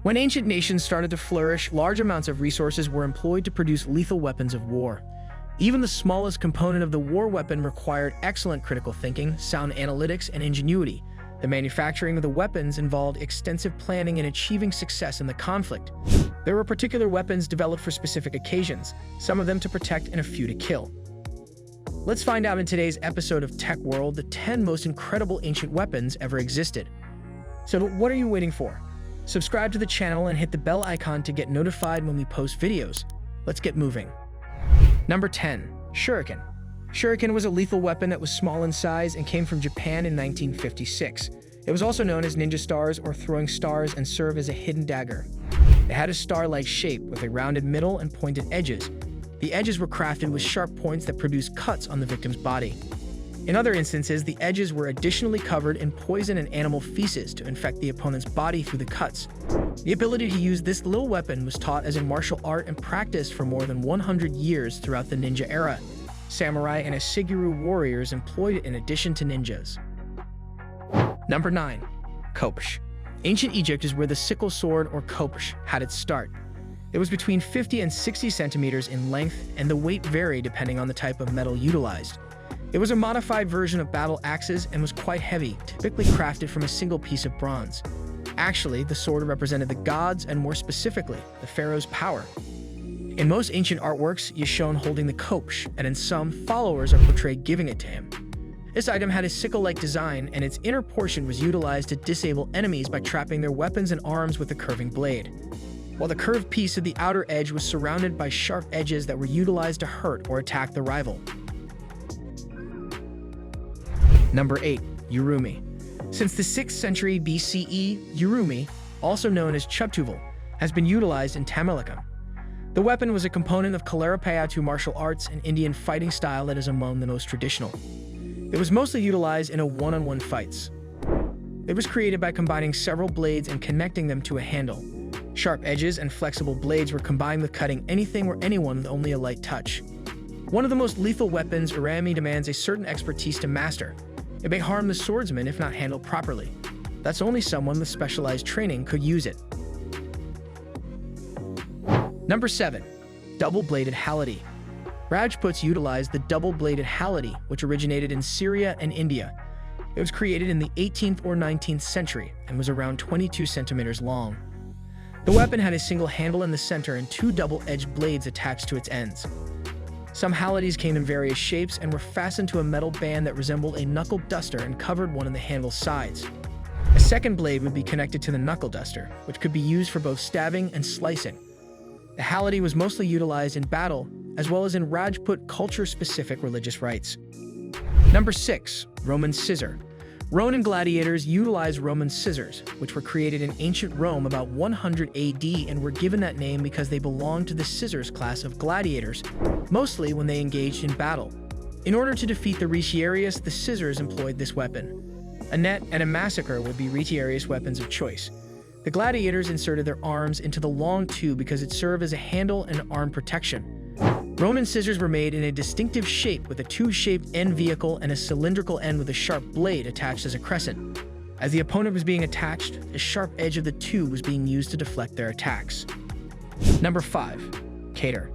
When ancient nations started to flourish, large amounts of resources were employed to produce lethal weapons of war. Even the smallest component of the war weapon required excellent critical thinking, sound analytics, and ingenuity. The manufacturing of the weapons involved extensive planning and achieving success in the conflict. There were particular weapons developed for specific occasions, some of them to protect and a few to kill. Let's find out in today's episode of Tech World the 10 most incredible ancient weapons ever existed. So what are you waiting for? Subscribe to the channel and hit the bell icon to get notified when we post videos. Let's get moving. Number 10. Shuriken. Shuriken was a lethal weapon that was small in size and came from Japan in 1956. It was also known as ninja stars or throwing stars and served as a hidden dagger. It had a star-like shape with a rounded middle and pointed edges. The edges were crafted with sharp points that produced cuts on the victim's body. In other instances, the edges were additionally covered in poison and animal feces to infect the opponent's body through the cuts. The ability to use this little weapon was taught as a martial art and practiced for more than 100 years throughout the ninja era. Samurai and Ashigaru warriors employed it in addition to ninjas. Number 9. Khopesh. Ancient Egypt is where the sickle sword or khopesh had its start. It was between 50 and 60 centimeters in length, and the weight varied depending on the type of metal utilized. It was a modified version of battle axes and was quite heavy, typically crafted from a single piece of bronze. Actually, the sword represented the gods and more specifically, the pharaoh's power. In most ancient artworks, he is shown holding the khopesh, and in some, followers are portrayed giving it to him. This item had a sickle-like design, and its inner portion was utilized to disable enemies by trapping their weapons and arms with a curving blade, while the curved piece of the outer edge was surrounded by sharp edges that were utilized to hurt or attack the rival. Number 8. Urumi. Since the 6th century BCE, Urumi, also known as Chubtuval, has been utilized in Tamilakam. The weapon was a component of Kalaripayattu martial arts, an Indian fighting style that is among the most traditional. It was mostly utilized in one-on-one fights. It was created by combining several blades and connecting them to a handle. Sharp edges and flexible blades were combined with cutting anything or anyone with only a light touch. One of the most lethal weapons, Urumi demands a certain expertise to master. It may harm the swordsman if not handled properly. That's only someone with specialized training could use it. Number 7. Double-bladed halidi. Rajputs utilized the double-bladed halidi, which originated in Syria and India. It was created in the 18th or 19th century and was around 22 centimeters long. The weapon had a single handle in the center and 2 double-edged blades attached to its ends. Some halidis came in various shapes and were fastened to a metal band that resembled a knuckle duster and covered one of the handle's sides. A second blade would be connected to the knuckle duster, which could be used for both stabbing and slicing. The halidi was mostly utilized in battle, as well as in Rajput culture-specific religious rites. Number 6. Roman scissor. Roman gladiators utilized Roman scissors, which were created in ancient Rome about 100 AD and were given that name because they belonged to the scissors class of gladiators, mostly when they engaged in battle. In order to defeat the Retiarius, the scissors employed this weapon. A net and a massacre would be Retiarius' weapons of choice. The gladiators inserted their arms into the long tube because it served as a handle and arm protection. Roman scissors were made in a distinctive shape with a tube-shaped end vehicle and a cylindrical end with a sharp blade attached as a crescent. As the opponent was being attached, the sharp edge of the tube was being used to deflect their attacks. Number 5. Katar.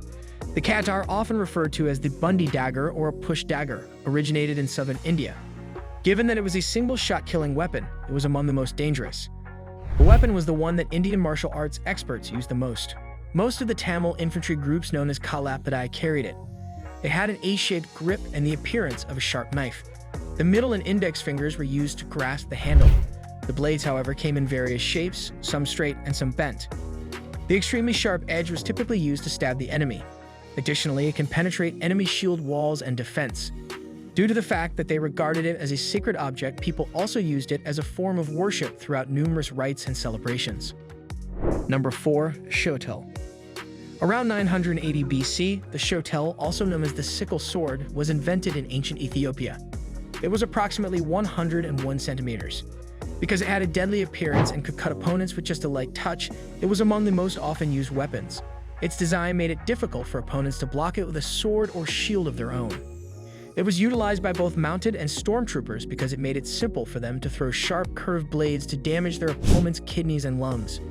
The Katar, often referred to as the Bundi dagger or a push dagger, originated in southern India. Given that it was a single-shot killing weapon, it was among the most dangerous. The weapon was the one that Indian martial arts experts used the most. Most of the Tamil infantry groups known as Kalapadai carried it. It had an A-shaped grip and the appearance of a sharp knife. The middle and index fingers were used to grasp the handle. The blades, however, came in various shapes, some straight and some bent. The extremely sharp edge was typically used to stab the enemy. Additionally, it can penetrate enemy shield walls and defense. Due to the fact that they regarded it as a sacred object, people also used it as a form of worship throughout numerous rites and celebrations. Number 4. Shotel. Around 980 BC, the shotel, also known as the sickle sword, was invented in ancient Ethiopia. It was approximately 101 centimeters. Because it had a deadly appearance and could cut opponents with just a light touch, it was among the most often used weapons. Its design made it difficult for opponents to block it with a sword or shield of their own. It was utilized by both mounted and stormtroopers because it made it simple for them to throw sharp, curved blades to damage their opponent's kidneys and lungs.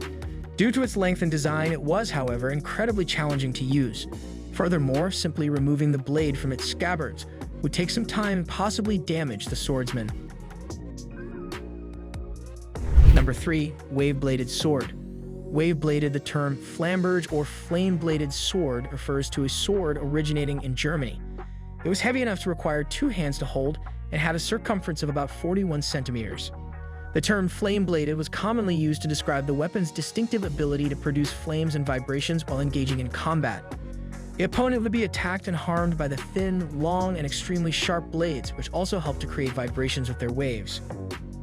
Due to its length and design, it was, however, incredibly challenging to use. Furthermore, simply removing the blade from its scabbards would take some time and possibly damage the swordsman. Number 3. Wave-bladed sword. Wave-bladed, the term flamberge or flame-bladed sword, refers to a sword originating in Germany. It was heavy enough to require 2 hands to hold and had a circumference of about 41 centimeters. The term flame-bladed was commonly used to describe the weapon's distinctive ability to produce flames and vibrations while engaging in combat. The opponent would be attacked and harmed by the thin, long, and extremely sharp blades, which also helped to create vibrations with their waves.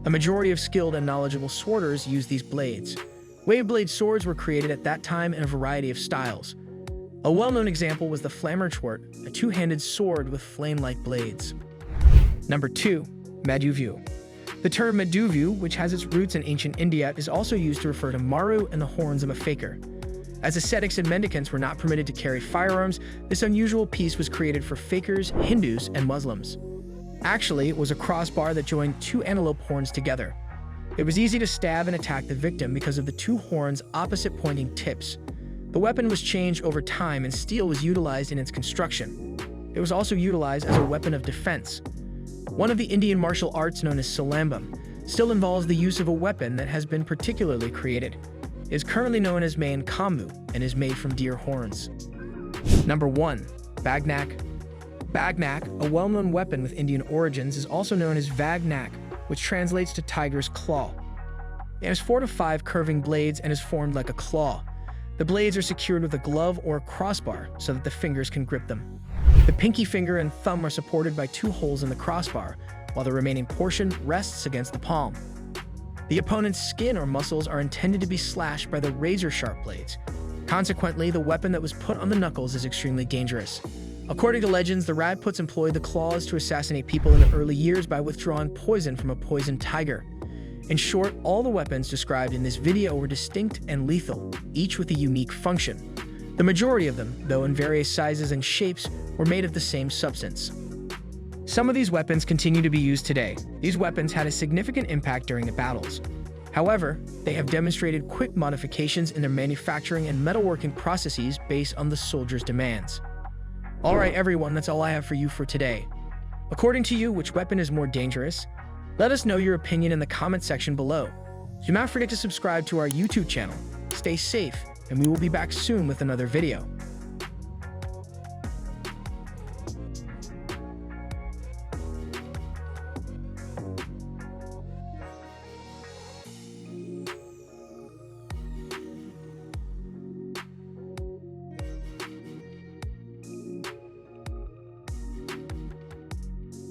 A majority of skilled and knowledgeable sworders used these blades. Wave-blade swords were created at that time in a variety of styles. A well-known example was the Flammerschwert, a 2-handed sword with flame-like blades. Number 2. Maduvyu. The term Maduvyu, which has its roots in ancient India, is also used to refer to Maru and the horns of a fakir. As ascetics and mendicants were not permitted to carry firearms, this unusual piece was created for fakirs, Hindus, and Muslims. Actually, it was a crossbar that joined 2 antelope horns together. It was easy to stab and attack the victim because of the 2 horns' opposite pointing tips. The weapon was changed over time and steel was utilized in its construction. It was also utilized as a weapon of defense. One of the Indian martial arts known as Silambam still involves the use of a weapon that has been particularly created. It is currently known as Main Kambu and is made from deer horns. Number 1. Bagnak. Bagnak, a well-known weapon with Indian origins, is also known as Vagnak, which translates to tiger's claw. It has 4 to 5 curving blades and is formed like a claw. The blades are secured with a glove or a crossbar so that the fingers can grip them. The pinky finger and thumb are supported by 2 holes in the crossbar, while the remaining portion rests against the palm. The opponent's skin or muscles are intended to be slashed by the razor-sharp blades. Consequently, the weapon that was put on the knuckles is extremely dangerous. According to legends, the Rajputs employed the claws to assassinate people in the early years by withdrawing poison from a poisoned tiger. In short, all the weapons described in this video were distinct and lethal, each with a unique function. The majority of them, though in various sizes and shapes, were made of the same substance. Some of these weapons continue to be used today. These weapons had a significant impact during the battles. However, they have demonstrated quick modifications in their manufacturing and metalworking processes based on the soldiers' demands. Alright everyone, that's all I have for you for today. According to you, which weapon is more dangerous? Let us know your opinion in the comment section below. Do not forget to subscribe to our YouTube channel. Stay safe, and we will be back soon with another video.